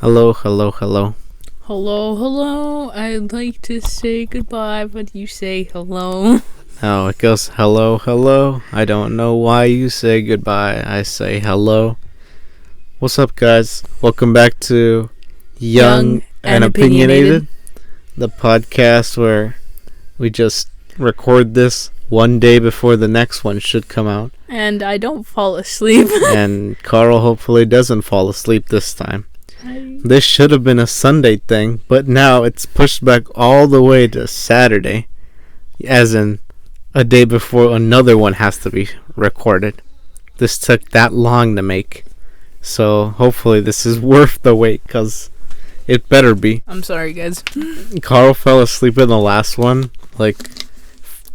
Hello, hello, hello. Hello, hello. I'd like to say goodbye, but you say hello. No, it goes hello, hello. I don't know why you say goodbye. I say hello. What's up, guys? Welcome back to Young and Opinionated, the podcast where we just record this one day before the next one should come out. And I don't fall asleep. And Carl hopefully doesn't fall asleep this time. This should have been a Sunday thing, but now it's pushed back all the way to Saturday, as in a day before another one has to be recorded. This took that long to make, so hopefully this is worth the wait, because it better be. I'm sorry, guys. Carl fell asleep in the last one, like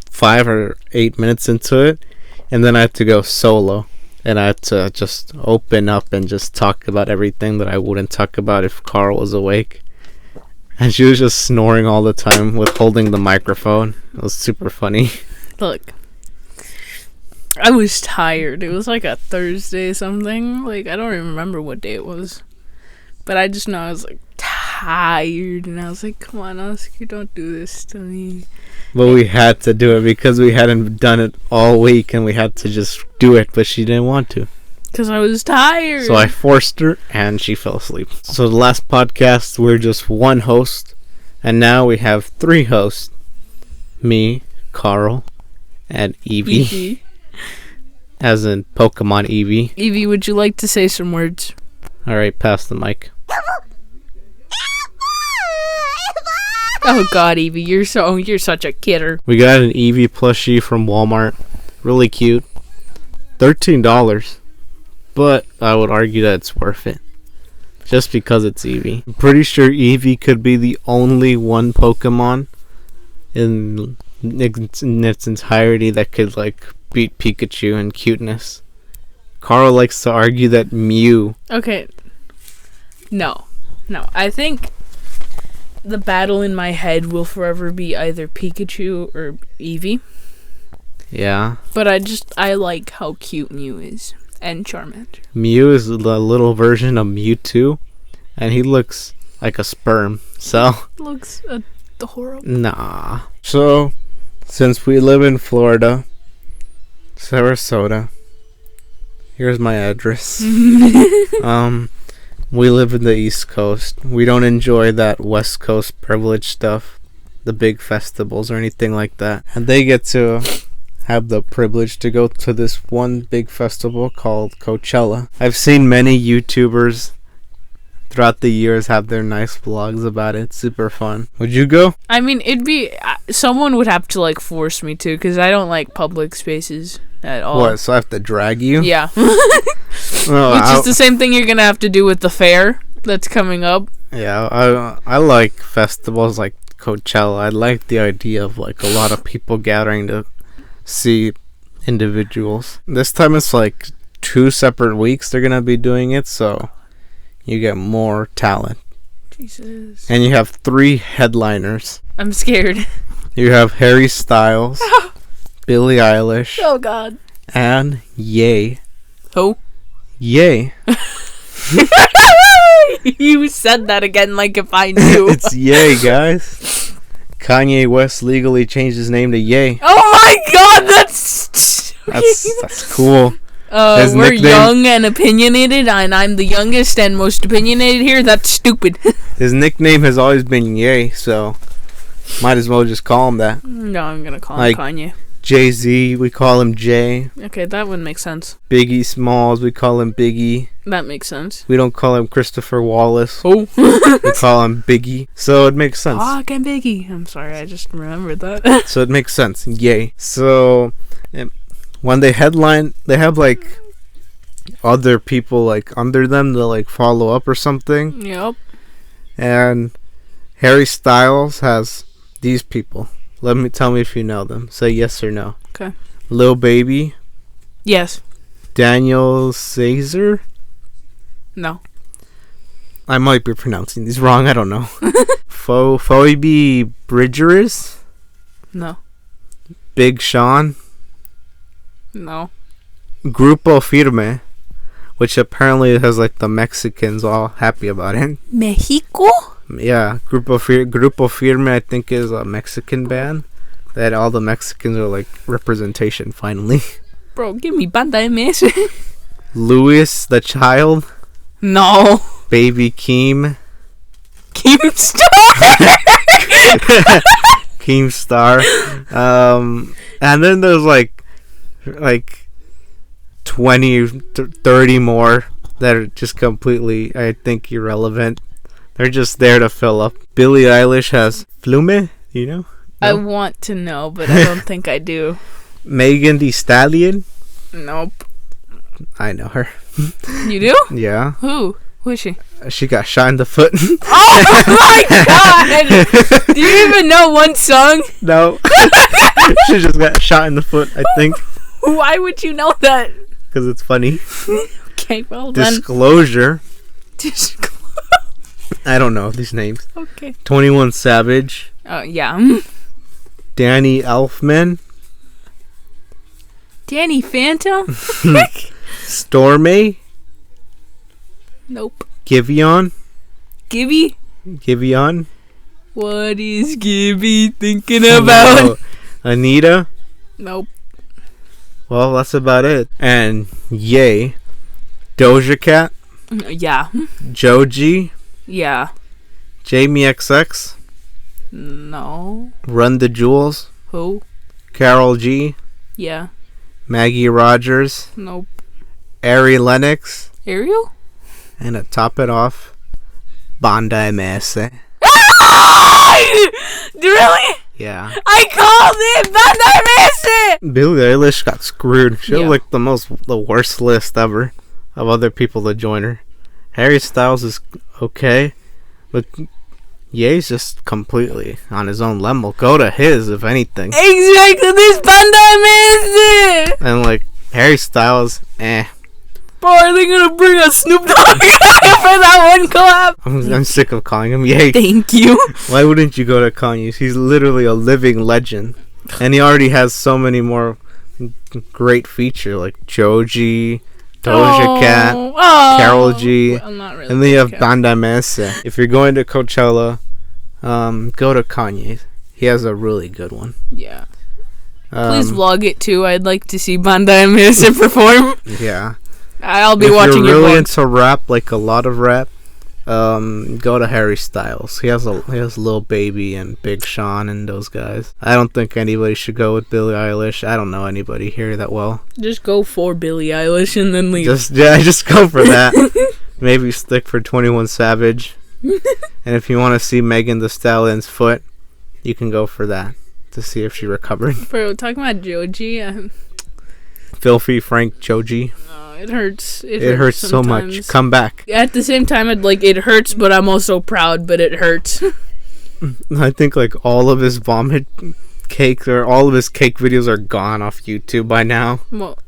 5 or 8 minutes into it, and then I had to go solo. And I had to just open up and just talk about everything that I wouldn't talk about if Carl was awake. And she was just snoring all the time with holding the microphone. It was super funny. Look, I was tired. It was like a Thursday something. Like, I don't even remember what day it was. But I just know I was like tired. And I was like, come on, Oscar, don't do this to me. But we had to do it because we hadn't done it all week and we had to just do it, but she didn't want to. Because I was tired. So I forced her and she fell asleep. So the last podcast, we're just one host. And now we have 3 hosts. Me, Carl, and Eevee. As in Pokémon Eevee. Eevee, would you like to say some words? Alright, pass the mic. Oh God, Eevee, you're such a kidder. We got an Eevee plushie from Walmart. Really cute. $13. But I would argue that it's worth it. Just because it's Eevee. I'm pretty sure Eevee could be the only one Pokemon in its entirety that could like beat Pikachu in cuteness. Carl likes to argue that Mew. Okay. No. I think the battle in my head will forever be either Pikachu or Eevee. Yeah. But I like how cute Mew is. And Charmander. Mew is the little version of Mewtwo. And he looks like a sperm. So. Looks adorable. Nah. So, since we live in Florida, Sarasota, here's my address. We live in the East Coast. We don't enjoy that West Coast privilege stuff, the big festivals or anything like that. And they get to have the privilege to go to this one big festival called Coachella. I've seen many YouTubers throughout the years have their nice vlogs about it. It's super fun. Would you go? I mean, it'd be... someone would have to, like, force me to, because I don't like public spaces at all. What, so I have to drag you? Yeah. No, which is the same thing you're gonna have to do with the fair that's coming up. Yeah, I like festivals like Coachella. I like the idea of like a lot of people gathering to see individuals. This time it's like 2 separate weeks they're gonna be doing it, so you get more talent. Jesus. And you have 3 headliners. I'm scared. You have Harry Styles, Billie Eilish, Oh God. and Ye. Who? Ye. You said that again like if I knew. It's Ye, guys. Kanye West legally changed his name to Ye. Oh my God, that's cool. His we're nickname- young and opinionated, and I'm the youngest and most opinionated here. That's stupid. His nickname has always been Ye, so might as well just call him that. No, I'm gonna call Like- him Kanye. Jay-Z, we call him Jay. Okay, that would make sense. Biggie Smalls, we call him Biggie. That makes sense. We don't call him Christopher Wallace. Oh. We call him Biggie. So it makes sense. Fuck, and Biggie. I'm sorry, I just remembered that. So it makes sense. Yay. So when they headline, they have like other people like under them to like follow up or something. Yep. And Harry Styles has these people. Tell me if you know them. Say yes or no. Okay. Lil Baby. Yes. Daniel Caesar. No. I might be pronouncing these wrong. I don't know. Phoebe Bridgers. No. Big Sean. No. Grupo Firme, which apparently has like the Mexicans all happy about it. Mexico? Yeah, Grupo Firme, I think, is a Mexican band. That all the Mexicans are like representation finally. Bro, give me Banda MS. Louis the Child. No. Baby Keem. Keemstar. Keemstar. And then there's like 20, 30 more that are just completely, I think, irrelevant. They're just there to fill up. Billie Eilish has Flume, you know? No? I want to know, but I don't think I do. Megan Thee Stallion. Nope. I know her. You do? Yeah. Who? Who is she? She got shot in the foot. Oh my god! Do you even know one song? No. She just got shot in the foot, I think. Why would you know that? Because it's funny. Okay, well then. Disclosure. I don't know these names. Okay. 21 Savage. Oh, yeah. Danny Elfman. Danny Phantom? Stormy. Nope. Giveon. Gibby? Giveon. What is Gibby thinking about? No. Anita. Nope. Well, that's about it. And Yay. Doja Cat. Yeah. Joji. Yeah. Jamie XX. No. Run the Jewels. Who? Carol G. Yeah. Maggie Rogers. Nope. Ari Lennox. Ariel? And to top it off, Banda MS. Really? Yeah. I called it, but I missed it. Billie Eilish got screwed. She had Yeah. like the worst list ever of other people to join her. Harry Styles is okay, but Ye's just completely on his own level. Go to his, if anything. Exactly, this band I missed it. And like Harry Styles, Bro, are they gonna bring a Snoop Dogg for that one collab? I'm sick of calling him Ye. Thank you. Why wouldn't you go to Kanye? He's literally a living legend, and he already has so many more great features like Joji, Doja Cat, Karol G, Well, not really. and then you have Okay. Banda MS. If you're going to Coachella, go to Kanye. He has a really good one. Yeah. Please Um, vlog it too. I'd like to see Banda MS perform. yeah. I'll be If watching you're really your vlog. into rap, like a lot of rap, go to Harry Styles. He has Lil Baby and Big Sean and those guys. I don't think anybody should go with Billie Eilish. I don't know anybody here that well. Just go for Billie Eilish and then leave. Just go for that. Maybe stick for 21 Savage. And if you want to see Megan Thee Stallion's foot, you can go for that to see if she recovered. Bro, talking about Joji, Filthy Frank Joji. it hurts. It hurts so much. sometimes. Come back. At the same time, it hurts, but I'm also proud, but it hurts. I think like all of his vomit cakes or all of his cake videos are gone off YouTube by now. Well,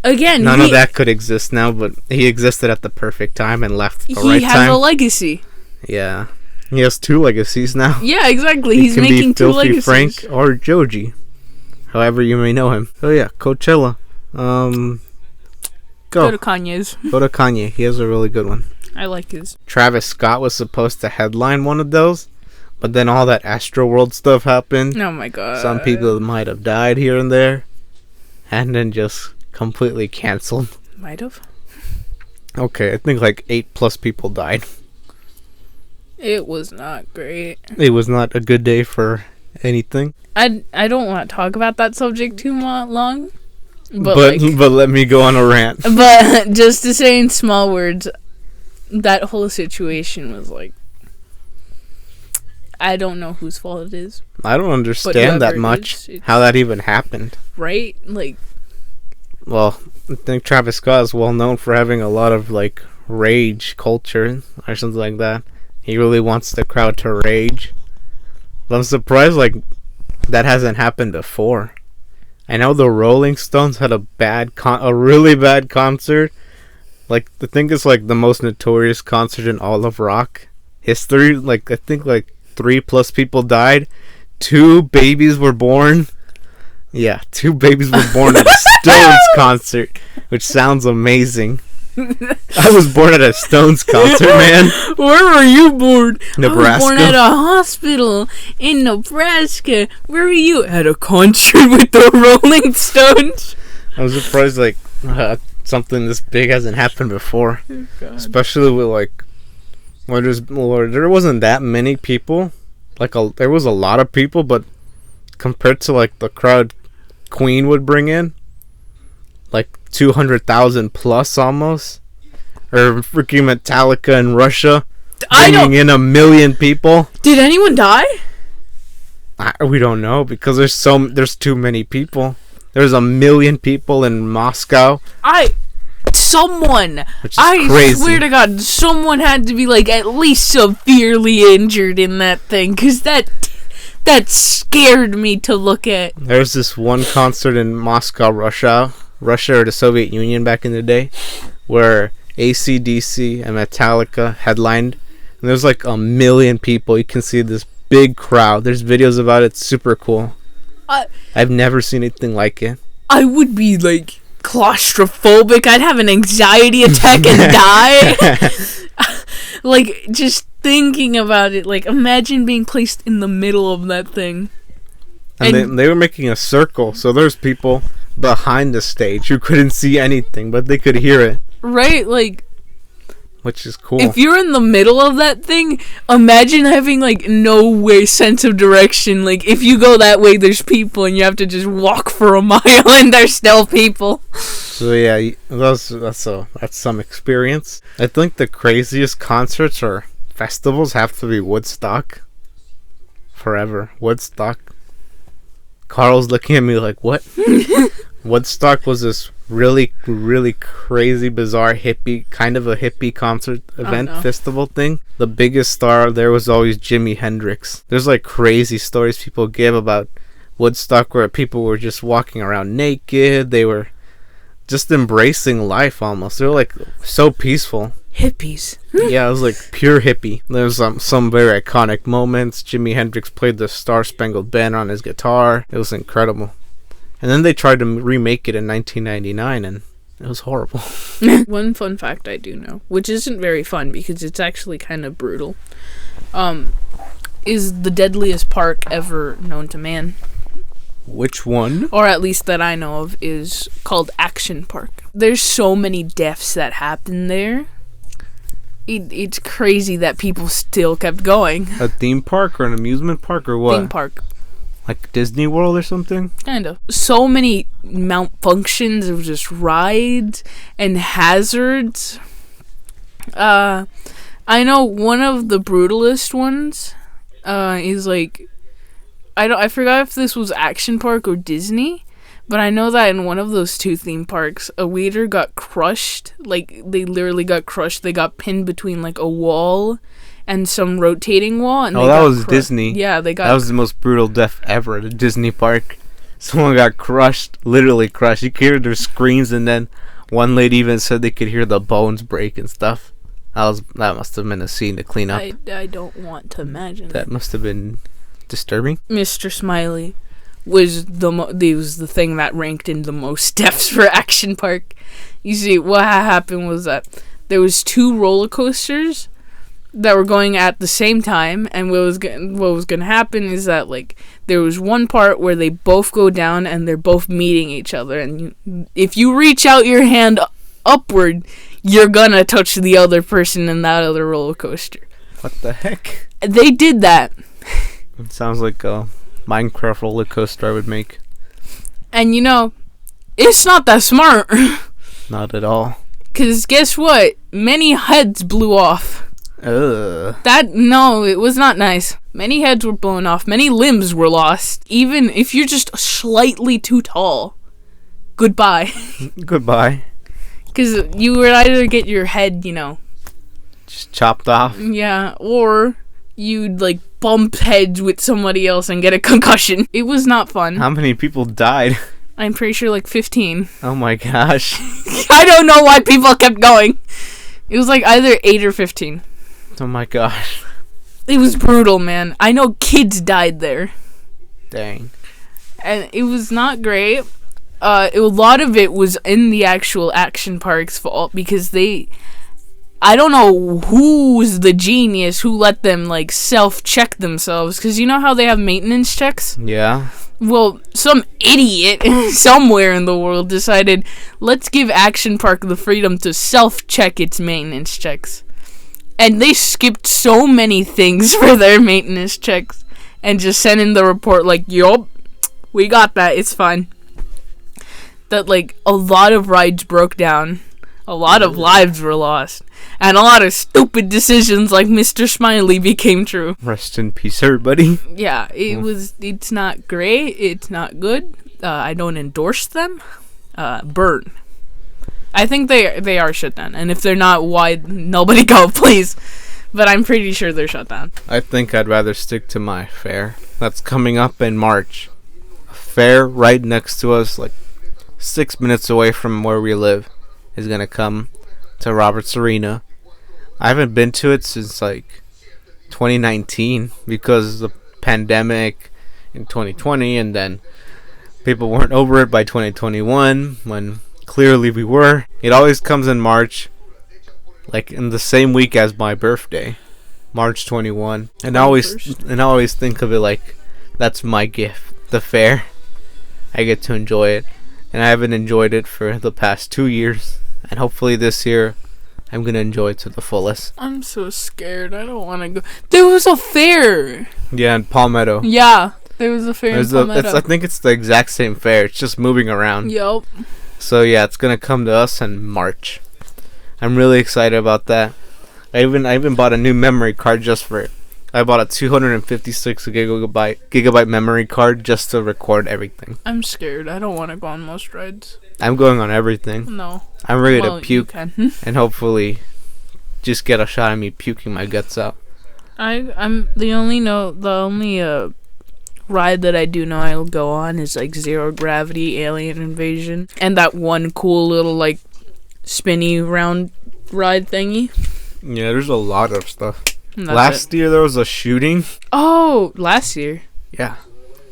None of that could exist now, but he existed at the perfect time and left at the right He has time. a legacy. Yeah. He has 2 legacies now. Yeah, exactly. He He's can making be 2 Filthy legacies. Frank or Joji. However you may know him. Oh yeah, Coachella. Go Go to Kanye's. to Kanye. He has a really good one. I like his. Travis Scott was supposed to headline one of those, but then all that Astroworld stuff happened. Oh my god. Some people might have died here and there, and then just completely canceled. Might have. Okay, I think like 8+ people died. It was not great. It was not a good day for anything. I don't want to talk about that subject too long. But But let me go on a rant. But just to say in small words, that whole situation was like, I don't know whose fault it is, I don't understand that whoever it much. is, How that even happened. right? Like, Well, I think Travis Scott is well known for having a lot of like rage culture or something like that. He really wants the crowd to rage. But I'm surprised like that hasn't happened before. I know the Rolling Stones had a really bad concert. Like the thing is like the most notorious concert in all of rock history. Like I think like 3+ people died. 2 babies were born. Yeah, 2 babies were born at a Stones concert, which sounds amazing. I was born at a Stones concert, man. Where were you born? Nebraska. I was born at a hospital in Nebraska. Where were you? At a concert with the Rolling Stones. I was surprised, like, something this big hasn't happened before. Oh, God. Especially with, like, there wasn't that many people. Like, there was a lot of people, but compared to, like, the crowd Queen would bring in, like 200,000 plus almost, or freaking Metallica in Russia bringing in 1 million people. Did anyone die? We don't know because there's too many people. There's 1 million people in Moscow. Someone, which is crazy. Swear to God, someone had to be like at least severely injured in that thing, because that scared me to look at. There's this one concert in Moscow, Russia or the Soviet Union back in the day, where AC/DC and Metallica headlined, and there's like 1 million people. You can see this big crowd. There's videos about it. It's super cool. I've never seen anything like it. I would be like claustrophobic. I'd have an anxiety attack and die. Like, just thinking about it, like, imagine being placed in the middle of that thing. And they were making a circle, so there's people behind the stage who couldn't see anything, but they could hear it. Right, like, which is cool. If you're in the middle of that thing, imagine having, like, no way sense of direction. Like, if you go that way, there's people, and you have to just walk for a mile, and there's still people. So yeah, that's some experience. I think the craziest concerts or festivals have to be Woodstock. Forever. Woodstock. Carl's looking at me like, what? Woodstock was this really, really crazy, bizarre hippie concert event festival thing. The biggest star there was always Jimi Hendrix. There's like crazy stories people give about Woodstock where people were just walking around naked. They were just embracing life almost. They were like so peaceful. Hippies. Yeah, it was like pure hippie. There was some very iconic moments. Jimi Hendrix played the Star Spangled Banner on his guitar. It was incredible. And then they tried to remake it in 1999, and it was horrible. One fun fact I do know, which isn't very fun because it's actually kind of brutal, is the deadliest park ever known to man. Which one? Or at least that I know of, is called Action Park. There's so many deaths that happen there. It's crazy that people still kept going. A theme park or an amusement park or what? Theme park. Like Disney World or something? Kind of. So many malfunctions of just rides and hazards. I know one of the brutalest ones is like, I forgot if this was Action Park or Disney, but I know that in one of those two theme parks, a waiter got crushed. Like, they literally got crushed. They got pinned between like a wall and some rotating wall. And that was Disney. Yeah, that was the most brutal death ever at a Disney park. Someone got crushed, literally crushed. You could hear their screams, and then one lady even said they could hear the bones break and stuff. That must have been a scene to clean up. I don't want to imagine. That must have been disturbing. Mr. Smiley was the thing that ranked in the most deaths for Action Park. You see, what happened was that there was two roller coasters that were going at the same time, and what was going to happen is that, like, there was one part where they both go down and they're both meeting each other, and if you reach out your hand upward, you're gonna touch the other person in that other roller coaster. What the heck? They did that. It sounds like a Minecraft roller coaster I would make. And it's not that smart. Not at all. Because guess what? Many heads blew off. Ugh. No, it was not nice. Many heads were blown off. Many limbs were lost. Even if you're just slightly too tall. Goodbye. Goodbye. Because you would either get your head, just chopped off. Yeah, or you'd, like, bump heads with somebody else and get a concussion. It was not fun. How many people died? I'm pretty sure, like, 15. Oh my gosh. I don't know why people kept going. It was, like, either 8 or 15. Oh my gosh. It was brutal, man. I know kids died there. Dang. And it was not great. a lot of it was in the actual action park's fault because I don't know who's the genius who let them, like, self-check themselves. Because you know how they have maintenance checks? Yeah. Well, some idiot somewhere in the world decided, let's give Action Park the freedom to self-check its maintenance checks. And they skipped so many things for their maintenance checks. And just sent in the report like, yup, we got that, it's fine. That, like, a lot of rides broke down. A lot of lives were lost. And a lot of stupid decisions like Mr. Smiley became true. Rest in peace, everybody. Yeah, it's not great. It's not good. I don't endorse them. Burn. I think they are shut down. And if they're not, why nobody go, please. But I'm pretty sure they're shut down. I think I'd rather stick to my fair. That's coming up in March. A fair right next to us, like 6 minutes away from where we live, is going to come to Roberts Arena. I haven't been to it since like 2019 because of the pandemic in 2020, and then people weren't over it by 2021 when clearly we were. It always comes in March, like in the same week as my birthday, March 21. And I always think of it like that's my gift, the fair. I get to enjoy it, and I haven't enjoyed it for the past 2 years. And hopefully this year, I'm going to enjoy it to the fullest. I'm so scared. I don't want to go. There was a fair. Yeah, in Palmetto. Yeah, there was a fair in Palmetto. I think it's the exact same fair. It's just moving around. Yup. So yeah, it's going to come to us in March. I'm really excited about that. I even bought a new memory card just for it. I bought a 256 gigabyte memory card just to record everything. I'm scared. I don't want to go on most rides. I'm going on everything. No. I'm ready to puke and hopefully just get a shot of me puking my guts out. I'm the only ride that I do know I'll go on is like Zero Gravity, Alien Invasion, and that one cool little like spinny round ride thingy. Yeah, there's a lot of stuff. Last year there was a shooting. Oh, last year. Yeah,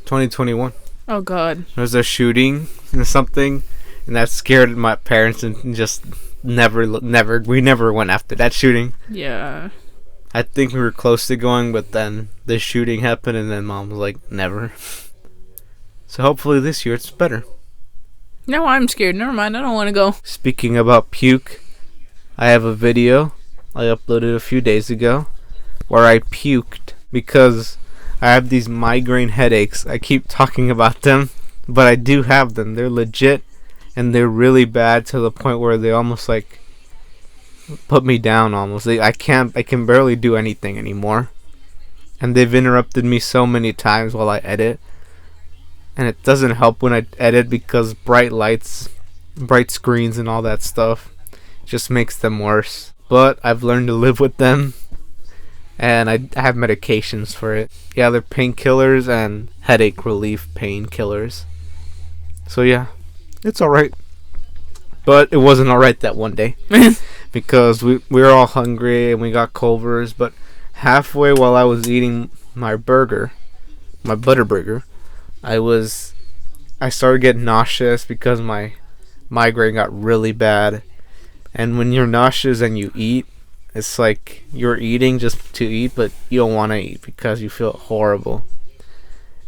2021. Oh God. There was a shooting or something, and that scared my parents, and just we never went after that shooting. Yeah. I think we were close to going, but then the shooting happened, and then Mom was like, never. So hopefully this year it's better. No, I'm scared. Never mind. I don't want to go. Speaking about puke, I have a video I uploaded a few days ago where I puked because I have these migraine headaches. I keep talking about them, but I do have them. They're legit, and they're really bad to the point where they almost like put me down almost. I can barely do anything anymore. And they've interrupted me so many times while I edit. And it doesn't help when I edit because bright lights, bright screens and all that stuff just makes them worse. But I've learned to live with them, and I have medications for it. Yeah, they're painkillers and headache relief painkillers. So yeah, it's alright. But it wasn't alright that one day. Because we were all hungry and we got Culver's. But halfway while I was eating my burger, my butter burger, I started getting nauseous because my migraine got really bad. And when you're nauseous and you eat, it's like you're eating just to eat, but you don't want to eat because you feel horrible.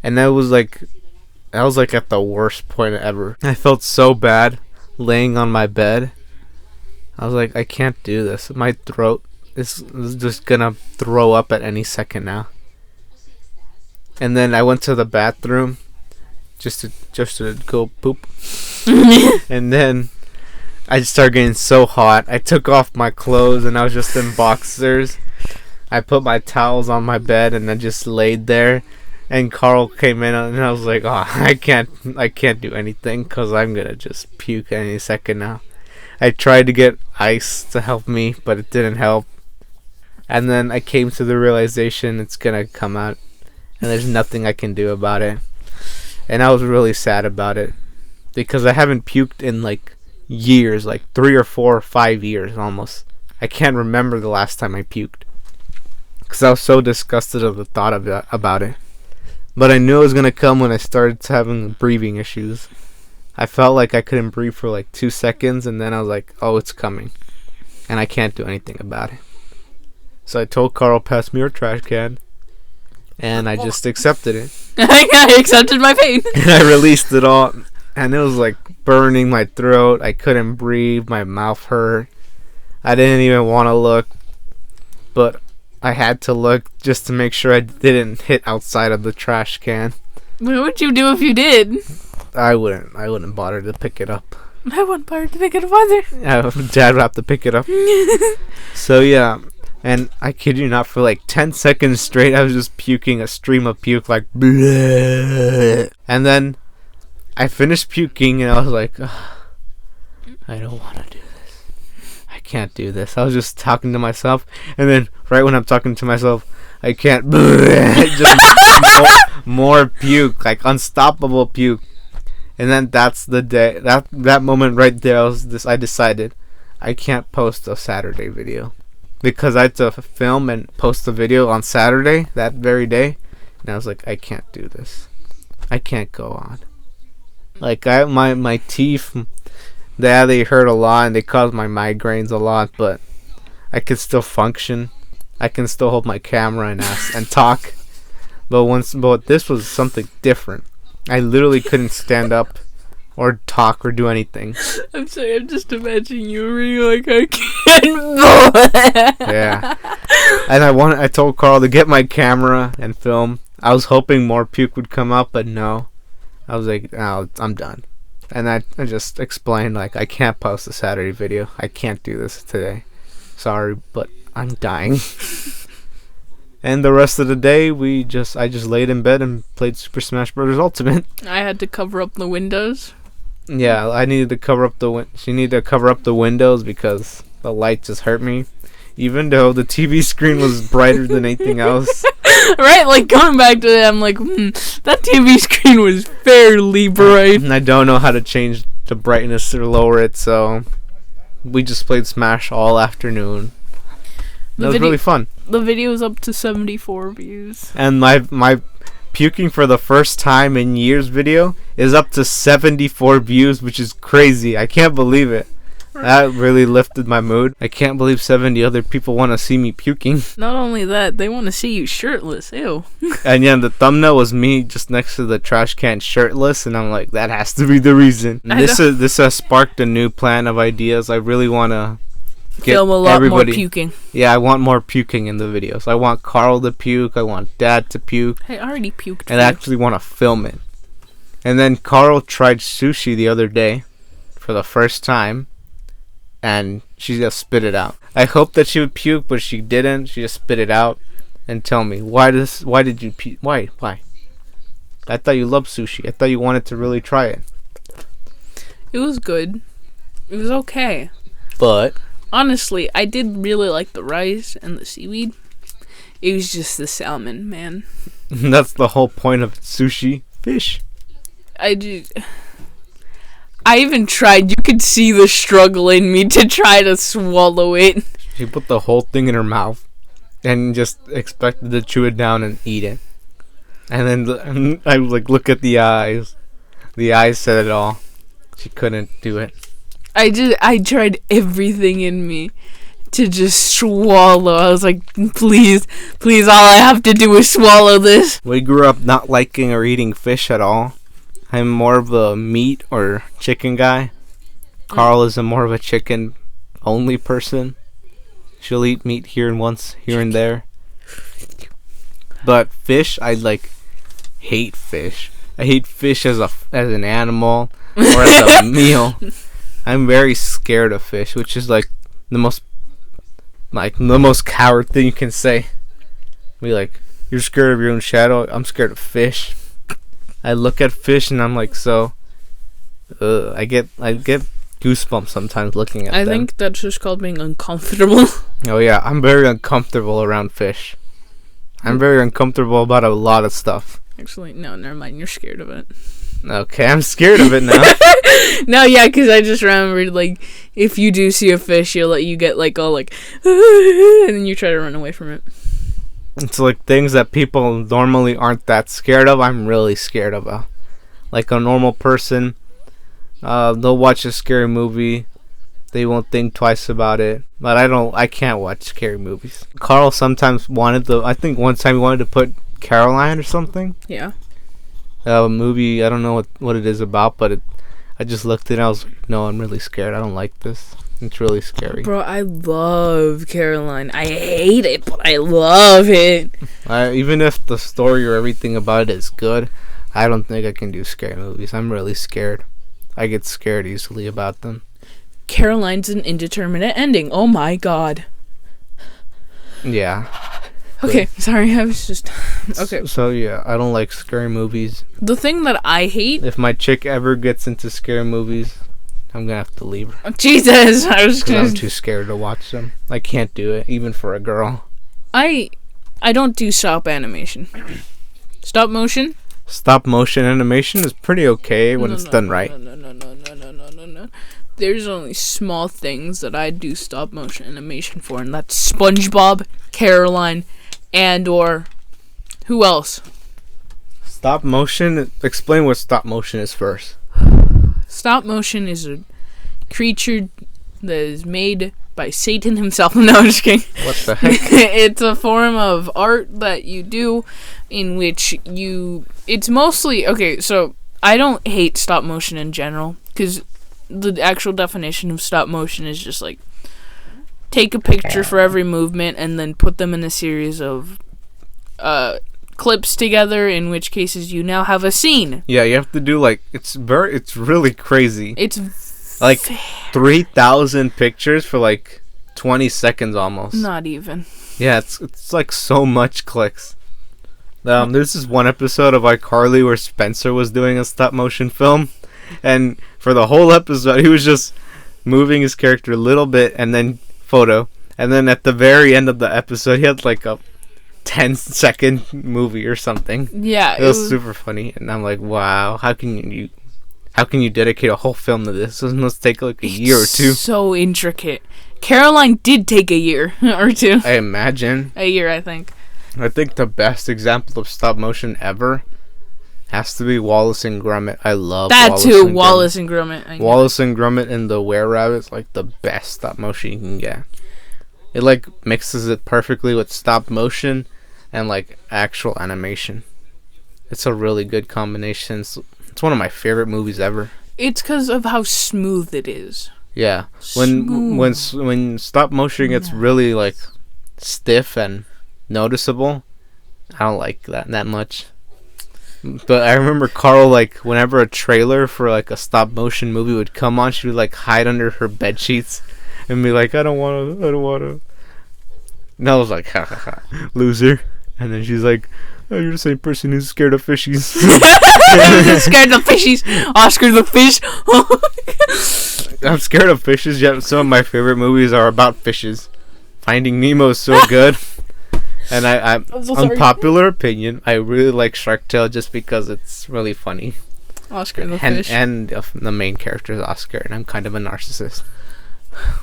And that was like at the worst point ever. I felt so bad laying on my bed. I was like, I can't do this. My throat is just gonna throw up at any second now. And then I went to the bathroom just to go poop. And then I started getting so hot. I took off my clothes and I was just in boxers. I put my towels on my bed and then just laid there. And Carl came in and I was like, oh, I can't do anything because I'm gonna just puke any second now. I tried to get ice to help me, but it didn't help. And then I came to the realization it's gonna come out, and there's nothing I can do about it. And I was really sad about it because I haven't puked in like years, like 3 or 4 or 5 years almost. I can't remember the last time I puked because I was so disgusted of the thought of about it. But I knew it was gonna come when I started having breathing issues. I felt like I couldn't breathe for like 2 seconds, and then I was like, oh, it's coming. And I can't do anything about it. So I told Carl, pass me your trash can. And I just accepted it. I accepted my pain. And I released it all. And it was like burning my throat. I couldn't breathe. My mouth hurt. I didn't even want to look. But I had to look just to make sure I didn't hit outside of the trash can. What would you do if you did? I wouldn't bother to pick it up. I wouldn't bother to pick it up either. Dad would have to pick it up. So yeah. And I kid you not, for like 10 seconds straight, I was just puking a stream of puke, like, bleh. And then I finished puking, and I was like, ugh, I don't want to do this. I can't do this. I was just talking to myself, and then right when I'm talking to myself, I can't, bleh, just more puke, like unstoppable puke. And then that's the day, that moment right there, I decided I can't post a Saturday video. Because I had to film and post the video on Saturday, that very day. And I was like, I can't do this. I can't go on. Like, my teeth, they hurt a lot, and they caused my migraines a lot, but I could still function. I can still hold my camera and talk. But this was something different. I literally couldn't stand up or talk or do anything. I'm sorry, I'm just imagining you being like, I can't. Yeah. And I told Carl to get my camera and film. I was hoping more puke would come up, but no. I was like, oh, I'm done. And I just explained, like, I can't post a Saturday video. I can't do this today. Sorry, but I'm dying. And the rest of the day, I just laid in bed and played Super Smash Bros. Ultimate. I had to cover up the windows. Yeah, I needed to cover up she needed to cover up the windows because the light just hurt me. Even though the TV screen was brighter than anything else. Right, like going back to that, I'm like, that TV screen was fairly bright. And I don't know how to change the brightness or lower it, so we just played Smash all afternoon. That was really fun. The video is up to 74 views. And my puking for the first time in years video is up to 74 views, which is crazy. I can't believe it. That really lifted my mood. I can't believe 70 other people want to see me puking. Not only that, they want to see you shirtless. Ew. And yeah, the thumbnail was me just next to the trash can shirtless, and I'm like, that has to be the reason. This has sparked a new plan of ideas. I really want to film a lot more puking. Yeah, I want more puking in the videos. I want Carl to puke. I want Dad to puke. I already puked. And I actually want to film it. And then Carl tried sushi the other day for the first time, and she just spit it out. I hoped that she would puke, but she didn't. She just spit it out and tell me, why did you puke? Why? I thought you loved sushi. I thought you wanted to really try it. It was good. It was okay. But honestly, I did really like the rice and the seaweed. It was just the salmon, man. That's the whole point of sushi. Fish. I even tried. You could see the struggle in me to try to swallow it. She put the whole thing in her mouth and just expected to chew it down and eat it. And then I was like, look at the eyes. The eyes said it all. She couldn't do it. I tried everything in me to just swallow. I was like, please, all I have to do is swallow this. We grew up not liking or eating fish at all. I'm more of a meat or chicken guy. Carl is more of a chicken only person. She'll eat meat here and there. But fish, I hate fish. I hate fish as an animal or as a meal. I'm very scared of fish, which is the most coward thing you can say. You're scared of your own shadow. I'm scared of fish. I look at fish and I'm like, I get goosebumps sometimes looking at them. I think that's just called being uncomfortable. Oh yeah, I'm very uncomfortable around fish. I'm very uncomfortable about a lot of stuff. Actually, no, never mind. You're scared of it. Okay, I'm scared of it now. No, yeah, because I just remembered, if you do see a fish, you get, all, and then you try to run away from it. It's things that people normally aren't that scared of, I'm really scared of. Like a normal person, They'll watch a scary movie. They won't think twice about it. But I can't watch scary movies. Carl sometimes I think one time he wanted to put Caroline or something. Yeah. A movie, I don't know what it is about, but I just looked at it and I was like, no, I'm really scared. I don't like this. It's really scary. Bro, I love Caroline. I hate it, but I love it. Even if the story or everything about it is good, I don't think I can do scary movies. I'm really scared. I get scared easily about them. Caroline's an indeterminate ending. Oh my god. Yeah. Okay, sorry, I was just... Okay. So yeah, I don't like scary movies. The thing that I hate... If my chick ever gets into scary movies, I'm gonna have to leave her. Oh, Jesus! I'm too scared to watch them. I can't do it, even for a girl. I don't do stop animation. Stop motion? Stop motion animation is pretty okay when it's done right. No. There's only small things that I do stop motion animation for, and that's SpongeBob, Caroline, and or who else? Stop motion. Explain what stop motion is first. Stop motion is a creature that is made by Satan himself. No, I'm just kidding. What the heck? It's a form of art that you do in which it's mostly... Okay, so I don't hate stop motion in general, because the actual definition of stop motion is just like take a picture for every movement and then put them in a series of clips together, in which cases you now have a scene. Yeah, you have to do like it's really crazy. It's like 3,000 pictures for like 20 seconds almost. Not even. Yeah, it's like so much clicks. There's this one episode of iCarly where Spencer was doing a stop motion film, and for the whole episode he was just moving his character a little bit and then photo, and then at the very end of the episode he had like a 10-second movie or something. Yeah, it was super funny, and I'm like, wow, how can you dedicate a whole film to this? It must take like a year or two. So intricate. Caroline did take a year or two. I imagine. A year, I think. I think the best example of stop motion ever has to be Wallace and Gromit. I love that Wallace too. and Wallace and Gromit. Wallace and Gromit and the Were-Rabbit's like the best stop motion you can get. It like mixes it perfectly with stop motion and like actual animation. It's a really good combination. It's one of my favorite movies ever. It's because of how smooth it is. Yeah, when stop motion gets really like stiff and noticeable, I don't like that much. But I remember Carl, like whenever a trailer for like a stop motion movie would come on, she would like hide under her bed sheets and be like, I don't wanna. And I was like, ha ha ha, loser. And then she's like, oh, you're the same person who's scared of fishies. Scared of fishies. Oscar the fish. I'm scared of fishes, yet some of my favorite movies are about fishes. Finding Nemo is so good. And I'm so unpopular opinion, I really like Shark Tale just because it's really funny. Oscar the fish. And the main character is Oscar, and I'm kind of a narcissist.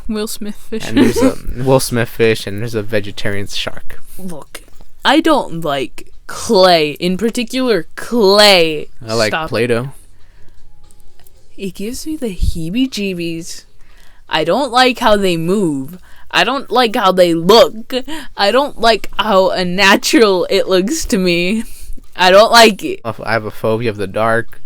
Will Smith fish. And there's a Will Smith fish, and there's a vegetarian shark. Look, I don't like clay. In particular, clay. I like Play-Doh. It gives me the heebie-jeebies. I don't like how they move. I don't like how they look. I don't like how unnatural it looks to me. I don't like it. I have a phobia of the dark.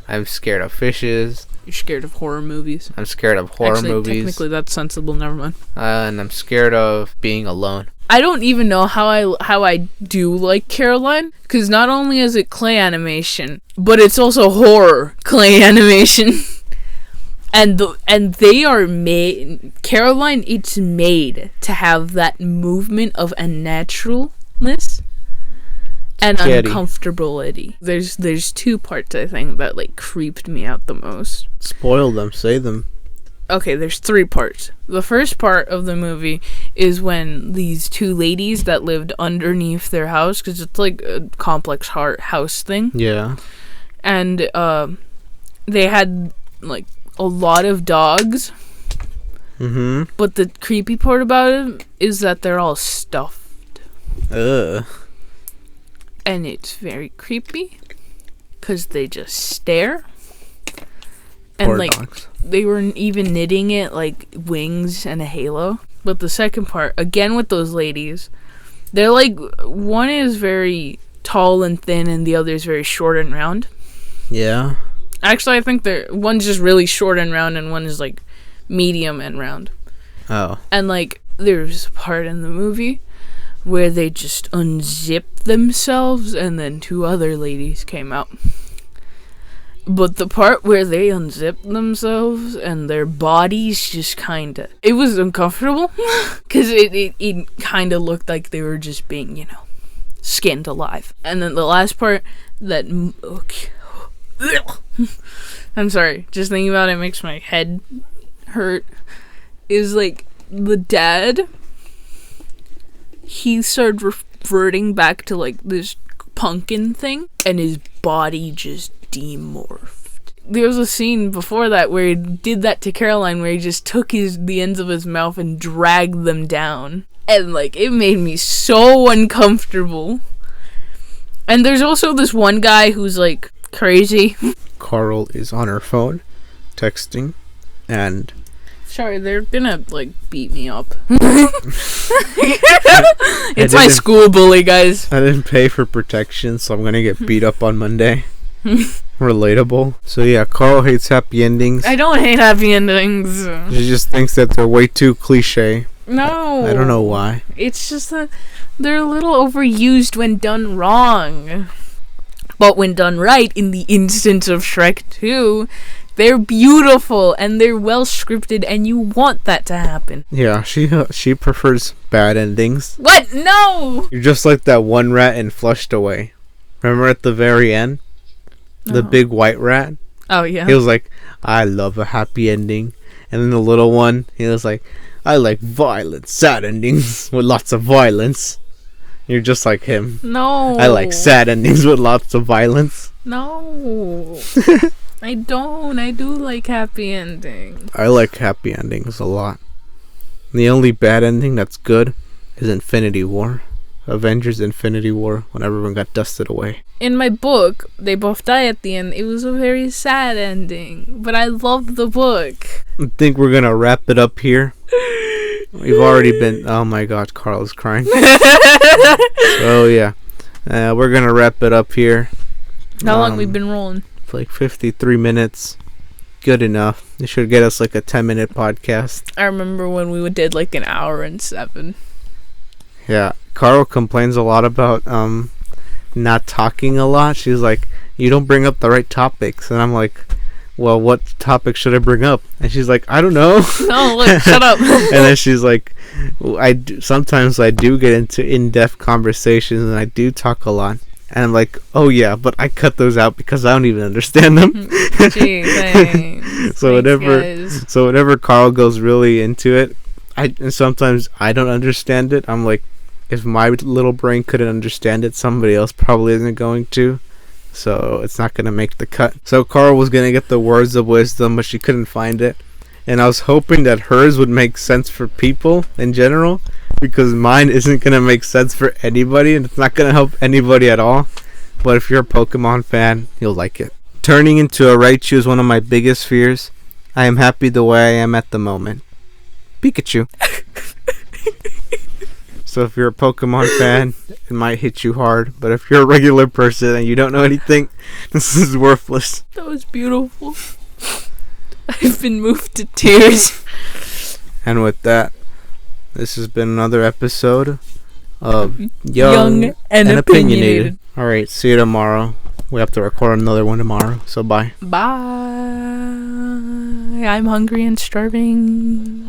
I'm scared of fishes. You're scared of horror movies. I'm scared of horror movies. Technically, that's sensible. Never mind. And I'm scared of being alone. I don't even know how I do like Caroline, because not only is it clay animation, but it's also horror clay animation. And they are made... Caroline, it's made to have that movement of unnaturalness and uncomfortability. There's two parts, I think, that, like, creeped me out the most. Spoil them. Say them. Okay, there's three parts. The first part of the movie is when these two ladies that lived underneath their house, because it's, like, a complex house thing. Yeah. And, they had, like... a lot of dogs. Mm-hmm. But the creepy part about it is that they're all stuffed. Ugh. And it's very creepy because they just stare And Poor like dogs. they were even knitting it like wings and a halo. But the second part, again with those ladies, they're like, one is very tall and thin and the other is very short and round. Yeah. Actually, I think one's just really short and round and one is like medium and round. Oh. And like there's a part in the movie where they just unzipped themselves and then two other ladies came out. But the part where they unzipped themselves and their bodies just kinda... It was uncomfortable. Because it kinda looked like they were just being, skinned alive. And then the last part that... I'm sorry. Just thinking about it makes my head hurt. Is like the dad... He started reverting back to like this pumpkin thing. And his body just demorphed. There was a scene before that where he did that to Caroline, where he just took the ends of his mouth and dragged them down, and like it made me so uncomfortable. And there's also this one guy who's like crazy. Carl is on her phone texting, and sorry, they're gonna like beat me up. It's my school bully, guys. I didn't pay for protection, so I'm gonna get beat up on Monday. Relatable. So yeah, Carl hates happy endings. I don't hate happy endings. She just thinks that they're way too cliche. No. I don't know why. It's just that they're a little overused when done wrong. But when done right, in the instance of Shrek 2, they're beautiful and they're well scripted and you want that to happen. Yeah, she prefers bad endings. What? No! You're just like that one rat in Flushed Away. Remember at the very end? The big white rat? Oh, yeah. He was like, I love a happy ending. And then the little one, he was like, I like violent, sad endings with lots of violence. You're just like him. No. I like sad endings with lots of violence. No. I don't. I do like happy endings. I like happy endings a lot. The only bad ending that's good is Infinity War. Avengers Infinity War, when everyone got dusted away. In my book, they both die at the end. It was a very sad ending, but I love the book. I think we're gonna wrap it up here. We've already been... Oh my god, Carl's crying. So yeah, we're gonna wrap it up here. How long we've been rolling? For like 53 minutes. Good enough. It should get us like a 10-minute podcast. I remember when we did like an hour and 7. Yeah, Carl complains a lot about not talking a lot. She's like, you don't bring up the right topics. And I'm like, well, what topic should I bring up? And she's like, I don't know. No, look, shut up. And then she's like, sometimes I do get into in-depth conversations and I do talk a lot. And I'm like, oh yeah, but I cut those out because I don't even understand them. Gee, thanks. So Thanks, whenever Carl goes really into it, and sometimes I don't understand it. I'm like, if my little brain couldn't understand it, somebody else probably isn't going to. So it's not going to make the cut. So Carl was going to get the words of wisdom, but she couldn't find it. And I was hoping that hers would make sense for people in general, because mine isn't going to make sense for anybody, and it's not going to help anybody at all. But if you're a Pokemon fan, you'll like it. Turning into a Raichu is one of my biggest fears. I am happy the way I am at the moment. Pikachu. So if you're a Pokemon fan, it might hit you hard. But if you're a regular person and you don't know anything, this is worthless. That was beautiful. I've been moved to tears. And with that, this has been another episode of Young and Opinionated. Alright, see you tomorrow. We have to record another one tomorrow, so bye. Bye. I'm hungry and starving.